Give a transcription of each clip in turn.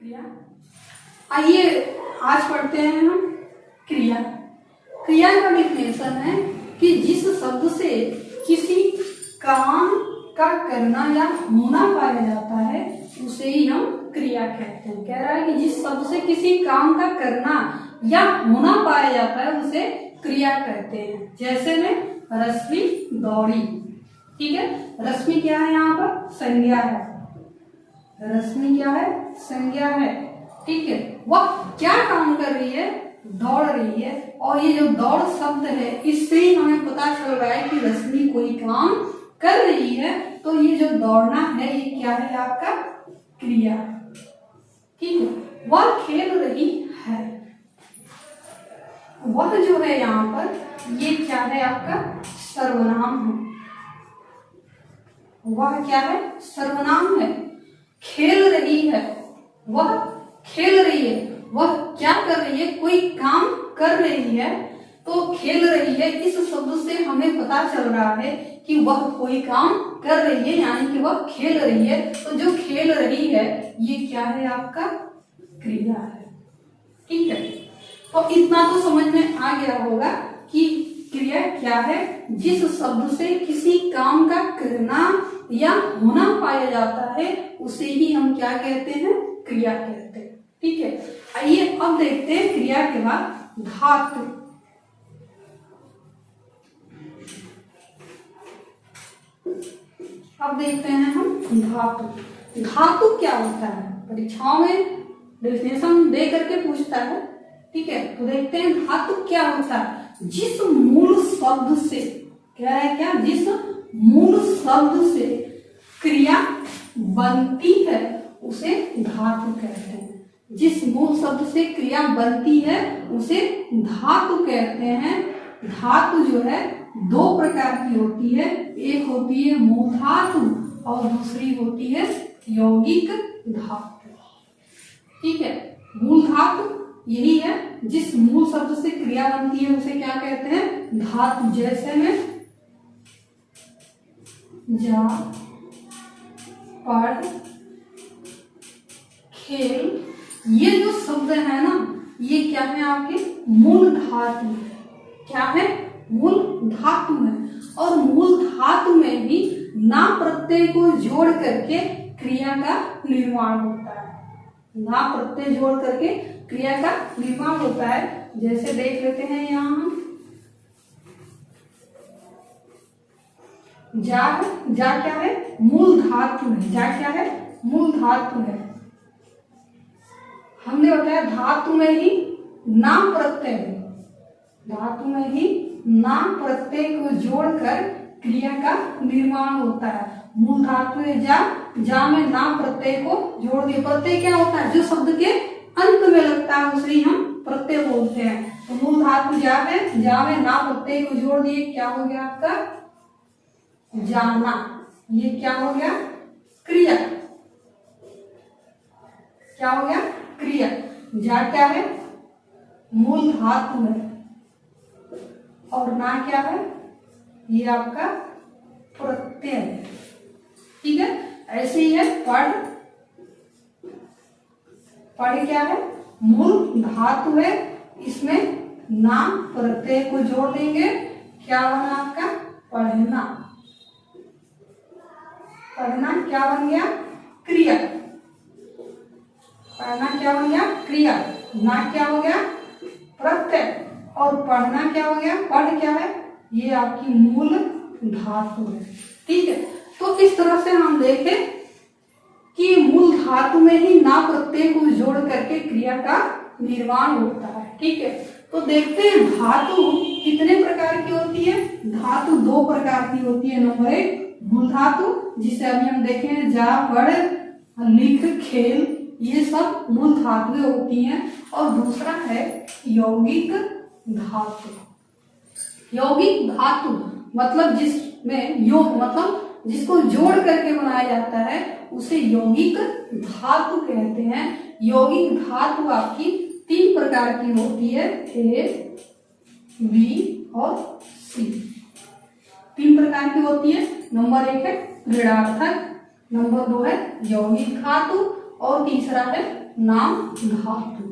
क्रिया। आइए आज पढ़ते हैं हम क्रिया। क्रिया का डिफिनेशन है कि जिस शब्द से किसी काम का करना या होना पाया जाता है उसे ही हम क्रिया कहते हैं। कह रहा है कि जिस शब्द से किसी काम का करना या होना पाया जाता है उसे क्रिया कहते हैं। जैसे में रश्मि दौड़ी, ठीक है। रश्मि क्या है, यहाँ पर संज्ञा है। रश्मि क्या है, संज्ञा है, ठीक है। वह क्या काम कर रही है, दौड़ रही है। और ये जो दौड़ शब्द है इससे ही हमें पता चल रहा है कि रश्मि कोई काम कर रही है। तो ये जो दौड़ना है ये क्या है, आपका क्रिया, ठीक है। वह खेल रही है, वह जो है यहाँ पर ये क्या है, आपका सर्वनाम है। वह क्या है, सर्वनाम है। खेल रही है, वह खेल रही है। वह क्या कर रही है, कोई काम कर रही है। तो खेल रही है इस शब्द से हमें पता चल रहा है कि वह कोई काम कर रही है, यानी कि वह खेल रही है। तो जो खेल रही है ये क्या है, आपका क्रिया है, ठीक है। तो इतना तो समझ में आ गया होगा कि क्रिया क्या है। जिस शब्द से किसी काम का करना या होना पाया जाता है उसे ही हम क्या कहते हैं, क्रिया कहते हैं, ठीक है। आइए अब देखते हैं क्रिया के बाद धातु। अब देखते हैं हम धातु। धातु क्या होता है, परीक्षाओं में डेफिनेशन दे करके पूछता है, ठीक है। तो देखते हैं धातु क्या होता है। जिस मूल शब्द से, कह रहा है क्या, जिस मूल शब्द से क्रिया बनती है उसे धातु कहते हैं। जिस मूल शब्द से क्रिया बनती है उसे धातु कहते हैं। धातु जो है दो प्रकार की होती है, एक होती है मूल धातु और दूसरी होती है यौगिक धातु, ठीक है। मूल धातु यही है जिस मूल शब्द से क्रिया बनती है उसे क्या कहते हैं, धातु। जैसे में जा, पढ़, खेल, ये जो शब्द है ना ये क्या है, आपके मूल धातु। क्या है, मूल धातु है। और मूल धातु में भी ना प्रत्यय को जोड़ करके क्रिया का निर्माण होता है। ना प्रत्यय जोड़ करके क्रिया का निर्माण होता है। जैसे देख लेते हैं यहाँ हम जा है, जा क्या है, मूल धातु है। जा क्या है, मूल धातु है। हमने बताया धातु में ही नाम प्रत्यय है। धातु में ही नाम प्रत्यय को जोड़कर क्रिया का निर्माण होता है। मूल धातु है जा, जा में नाम प्रत्यय को जोड़ दिए। प्रत्यय क्या होता है, जो शब्द के अंत में लगता है उसे ही हम प्रत्यय बोलते हैं। तो मूल धातु जा है, जा में नाम प्रत्यय को जोड़ दिए, क्या हो गया आपका जाना। ये क्या हो गया, क्रिया। क्या हो गया, क्रिया। जा क्या है, मूल धातु है और ना क्या है, ये आपका प्रत्यय है, ठीक है। ऐसे ही है पढ़। पढ़ क्या है, मूल धातु है, इसमें नाम प्रत्यय को जोड़ देंगे, क्या बना आपका पढ़ना। पढ़ना क्या बन गया, क्रिया। पढ़ना क्या बन गया, क्रिया। ना क्या हो गया, प्रत्यय। और पढ़ना क्या हो गया, पढ़ क्या है, ये आपकी मूल धातु है, ठीक है। तो इस तरह से हम देखें कि मूल धातु में ही ना प्रत्यय को जोड़ करके क्रिया का निर्माण होता है, ठीक है। तो देखते हैं धातु कितने प्रकार की होती है। धातु दो प्रकार की होती है। नंबर एक मूल धातु, जिसे अभी हम देखें जा, पढ़, लिख, खेल, ये सब मूल धातुएं होती हैं। और दूसरा है यौगिक धातु। यौगिक धातु मतलब जिसमें योग मतलब जिसको जोड़ करके बनाया जाता है उसे यौगिक धातु कहते हैं। यौगिक धातु आपकी तीन प्रकार की होती है, ए, बी और सी। तीन प्रकार की होती है। नंबर एक है ऋणार्थक, नंबर दो है यौगिक धातु और तीसरा है नाम धातु।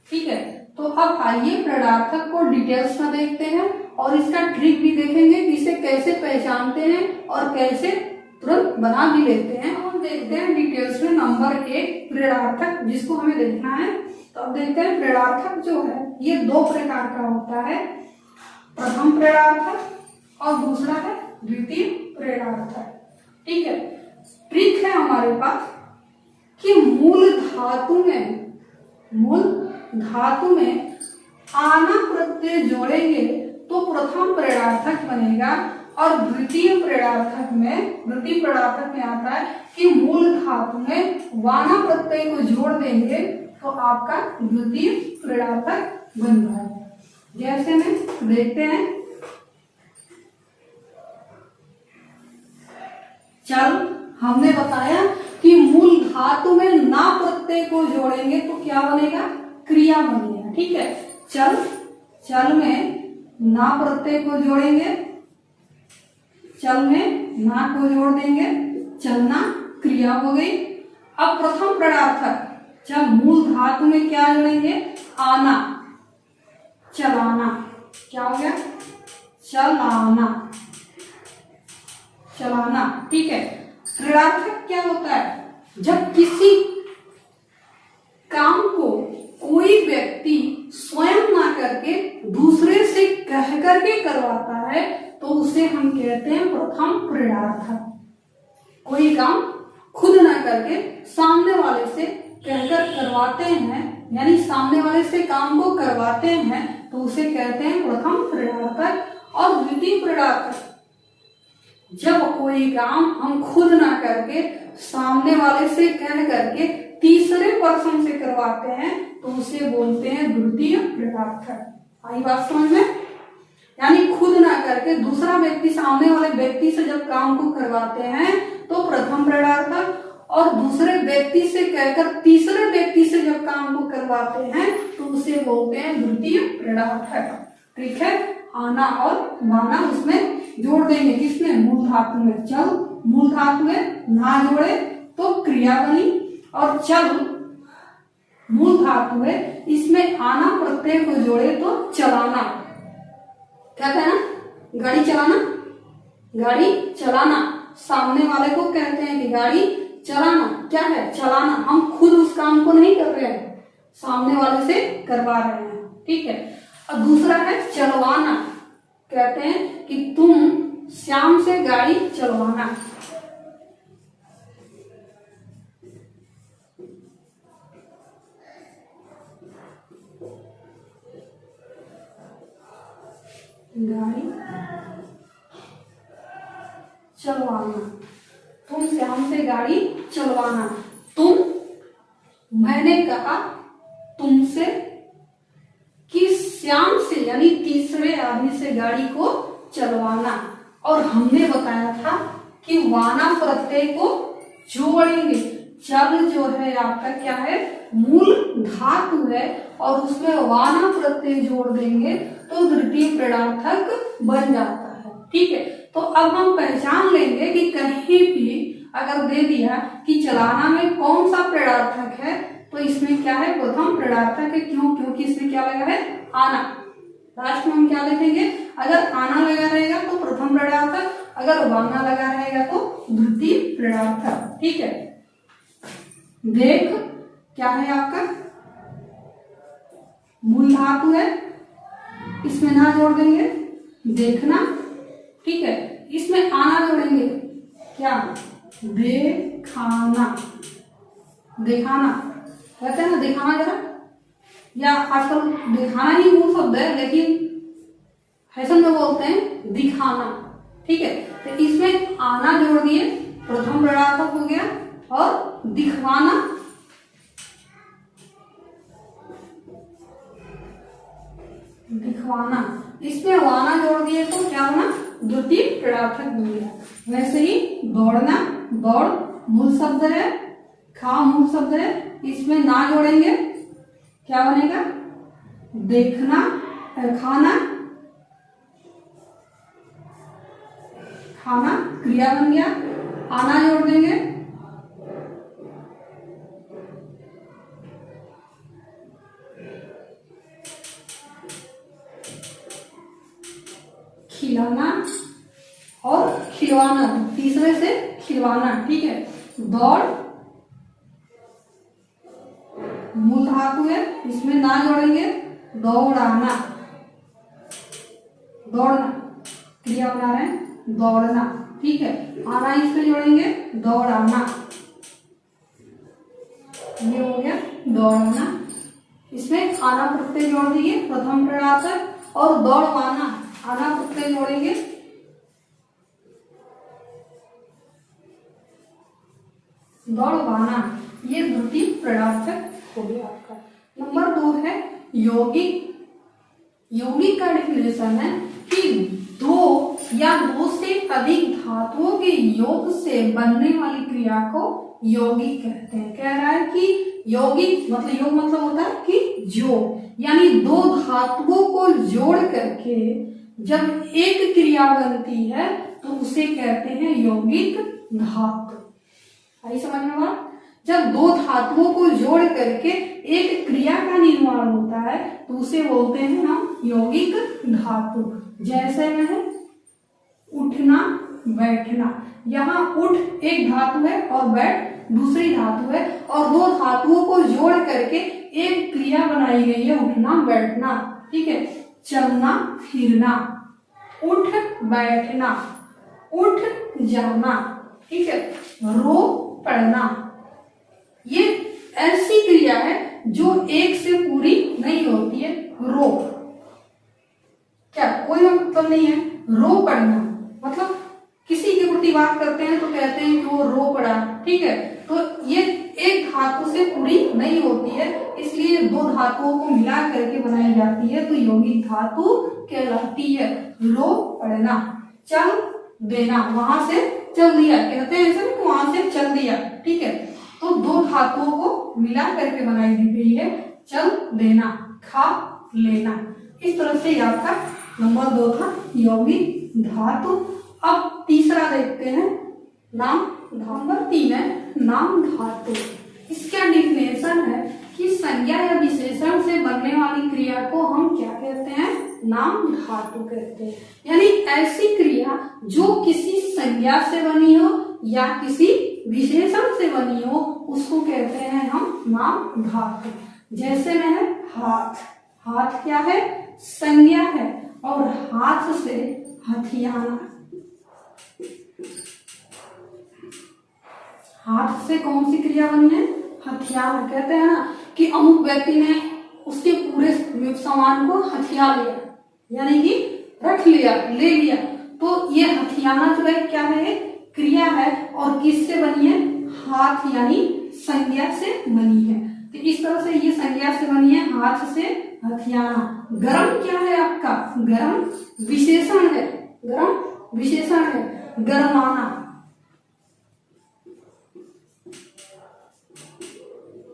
ठीक है, तो अब आइए प्रेरणार्थक को डिटेल्स में देखते हैं और इसका ट्रिक भी देखेंगे कि इसे कैसे पहचानते हैं और कैसे तुरंत बना भी लेते हैं। हम देखते हैं डिटेल्स में। नंबर 1 प्रेरणार्थक, जिसको हमें देखना है। तो अब देखते हैं प्रेरणार्थक जो है ये 2 प्रकार का होता है, प्रथम प्रेरणार्थक और दूसरा है द्वितीय प्रेरणार्थक। ठीक है, ट्रिक है हमारे पास कि मूल धातु में आना प्रत्यय जोड़ेंगे तो प्रथम प्रेरणार्थक बनेगा और द्वितीय प्रेरणार्थक में आता है कि मूल धातु में वाना प्रत्यय को जोड़ देंगे तो आपका द्वितीय प्रेरणार्थक बन जाएगा। जैसे में देखते हैं, चल हमने बताया कि मूल धातु में ना प्रत्यय को जोड़ेंगे तो क्या बनेगा, क्रिया बनेगा। ठीक है, चल में ना प्रत्यय को जोड़ेंगे, चल में ना को जोड़ देंगे, चलना क्रिया हो गई। अब प्रथम प्रेरणार्थक, जब मूल धातु में क्या जोड़ेंगे, आना, चलाना, क्या हो गया, चलाना। ठीक है, प्रेरणार्थक क्या होता है, जब किसी काम को कोई व्यक्ति स्वयं ना करके दूसरे से कह करके करवाता है तो उसे हम कहते हैं प्रथम प्रेरणार्थक। कोई काम खुद ना करके सामने वाले से कहकर करवाते हैं, यानी सामने वाले से काम को करवाते हैं तो उसे कहते हैं प्रथम प्रेरणार्थक। और द्वितीय प्रेरणार्थक, जब कोई काम हम खुद ना करके सामने वाले से कह करके तीसरे पर्सन से करवाते हैं तो उसे बोलते हैं द्वितीय प्रेरणार्थक। आई बात समझ में? यानी खुद ना करके दूसरा व्यक्ति सामने वाले व्यक्ति से जब काम को करवाते हैं तो प्रथम प्रेरणार्थक, और दूसरे व्यक्ति से कहकर तीसरे व्यक्ति से जब काम को करवाते हैं तो उसे बोलते हैं द्वितीय प्रेरणार्थक। ठीक है, आना और माना उसमें जोड़ देंगे, किसमें, मूल धातु में। चल मूल धातु में ना जोड़े तो क्रिया बनी, और चल मूल धातु है इसमें आना प्रत्यय को जोड़े तो चलाना। कहते हैं ना, गाड़ी चलाना, सामने वाले को कहते हैं कि गाड़ी चलाना। क्या है, चलाना। हम खुद उस काम को नहीं कर रहे हैं, सामने वाले से करवा रहे हैं। ठीक है, अब दूसरा है चलवाना। कहते हैं कि तुम श्याम से गाड़ी चलवाना। गाड़ी चलवाना, तुम श्याम से गाड़ी चलवाना। तुम, मैंने कहा तुमसे कि श्याम से यानी तीसरे आदमी से गाड़ी को चलवाना। और हमने बताया था कि वाना प्रत्यय को जोड़ेंगे। चल जो है आपका क्या है, मूल धातु है और उसमें वाना प्रत्यय जोड़ देंगे तो द्वितीय प्रेरणार्थक बन जाता है। ठीक है, तो अब हम पहचान लेंगे कि कहीं भी अगर दे दिया कि चलाना में कौन सा प्रेरणार्थक है तो इसमें क्या है, प्रथम प्रेरणार्थक है। क्यों, क्योंकि इसमें क्या लगा है, आना। लास्ट में हम क्या लिखेंगे, अगर आना लगा रहेगा तो प्रथम प्रेरणार्थक, अगर वाना लगा रहेगा तो द्वितीय प्रेरणार्थक। ठीक है, देख क्या है आपका, मूल धातु है, इसमें ना जोड़ देंगे, देखना। ठीक है, इसमें आना जोड़ेंगे, क्या, दिखाना। कहते हैं ना दिखाना जरा, या आजकल दिखाना ही मूल शब्द है लेकिन फैशन में बोलते हैं दिखाना। ठीक है, तो इसमें आना जोड़ दिए, प्रथम प्रेरणार्थक हो गया। और दिखवाना, इसमें वाना जोड़ दिए तो क्या होना, द्वितीय प्रेरणार्थक बन गया। वैसे ही दौड़ना, दौड़ मूल शब्द है, खा मूल शब्द है, इसमें ना जोड़ेंगे क्या बनेगा, देखना। खाना क्रिया बन गया, आना जोड़ देंगे खिलवाना, तीसरे से खिलवाना, ठीक है। दौड़ मूल धातु है, इसमें ना जोड़ेंगे, दौड़ाना, दौड़ना क्रिया बना रहे हैं, दौड़ना, ठीक है। आना इसमें जोड़ेंगे, दौड़ाना, ये हो गया दौड़ना। इसमें आना प्रत्यय जोड़ दिए प्रथम प्रणातक, और दौड़वाना आना प्रत्यय जोड़ेंगे, दौड़वाना, ये द्वितीय प्रणातक हो गया आपका। नंबर 2 है यौगिक। यौगिक का डेफिनेशन है कि दो या दो से अधिक धातुओं के योग से बनने वाली क्रिया को यौगिक कहते हैं। कह रहा है कि यौगिक मतलब, योग मतलब होता है कि जोड़, यानी दो धातुओं को जोड़ करके जब एक क्रिया बनती है तो उसे कहते हैं यौगिक धातु। आई समझ में बात? जब दो धातुओं को जोड़ करके एक क्रिया का निर्माण होता है तो उसे बोलते हैं हम यौगिक धातु। जैसे में है उठना बैठना, यहाँ उठ एक धातु है और बैठ दूसरी धातु है, और दो धातुओं को जोड़ करके एक क्रिया बनाई गई है उठना बैठना, ठीक है। चलना फिरना, उठ बैठना, उठ जाना, ठीक है। रो पढ़ना, ये ऐसी क्रिया है जो एक से पूरी नहीं होती है। रो क्या कोई मतलब नहीं है, रो पढ़ना मतलब किसी के प्रति बात करते हैं तो कहते हैं कि वो रो पड़ा, ठीक है। तो ये एक धातु से पूरी नहीं होती है, इसलिए दो धातुओं को मिला करके बनाई जाती है तो यौगिक धातु कहलाती है। रो पढ़ना, चल देना, वहां से चल दिया, कहते हैं ऐसे कि वहां से चल दिया, ठीक है। तो दो धातुओं को मिला करके बनाई दी गई है चल देना, खा लेना। इस तरह से आपका नंबर 2 था यौगिक धातु। अब तीसरा देखते हैं नाम धातु। नंबर 3 है नाम धातु। इसका डिफिनेशन है कि संज्ञा या विशेषण से बनने वाली क्रिया को हम क्या कहते हैं? नाम धातु कहते हैं। यानी ऐसी क्रिया जो किसी संज्ञा से बनी हो या किसी विशेषण से बनी हो उसको कहते हैं हम नाम धातु। जैसे में है हाथ, हाथ क्या है? संज्ञा है, और हाथ से हथियाना, हाथ से कौन सी क्रिया बनी है? हथियाना। कहते हैं ना कि अमुक व्यक्ति ने उसके पूरे सामान को हथिया लिया, यानी कि रख लिया, ले लिया। तो ये हथियाना जो है क्या है? क्रिया है, और किससे बनी है? हाथ यानी संज्ञा से बनी है। तो इस तरह से ये संज्ञा से बनी है, हाथ से हथियाना। गरम क्या है आपका? गरम विशेषण है, गरम विशेषण है। गरमाना,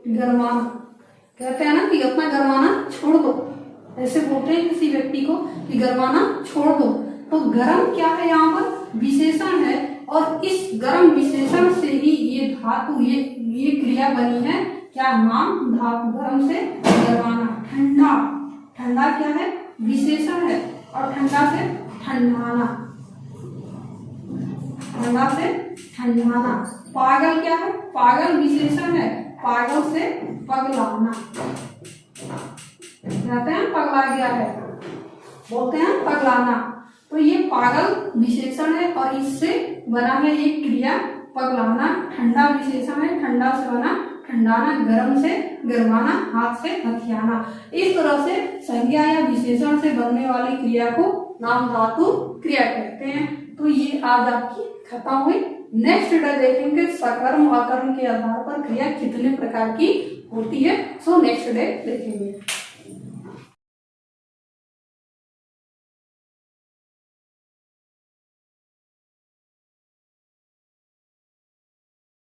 गरमाना कहते हैं ना कि अपना गरमाना छोड़ दो, ऐसे बोलते हैं किसी व्यक्ति को कि गरमाना छोड़ दो। तो गरम क्या है? यहाँ पर विशेषण है, और इस गरम विशेषण से ही ये धातु, ये क्रिया बनी है क्या? नाम धातु। गरम से गरमाना। ठंडा, ठंडा क्या है? विशेषण है, और ठंडा से ठंडाना, ठंडा से ठंडाना। पागल क्या है? पागल विशेषण है, पागल से पगलाना। कहते हैं पगला गया है, बोलते हैं पगलाना। तो ये पागल विशेषण है और इससे बना है ये क्रिया पगलाना। ठंडा विशेषण है, ठंडा से बना ठंडाना। गरम से गरमाना, हाथ से हथियाना। इस तरह से संज्ञा या विशेषण से बनने वाली क्रिया को नाम धातु क्रिया कहते हैं। तो ये आज आपकी खत्म हुई। नेक्स्ट डे देखेंगे सकर्म अकर्म के आधार पर क्रिया कितने प्रकार की होती है। सो नेक्स्ट डे देखेंगे।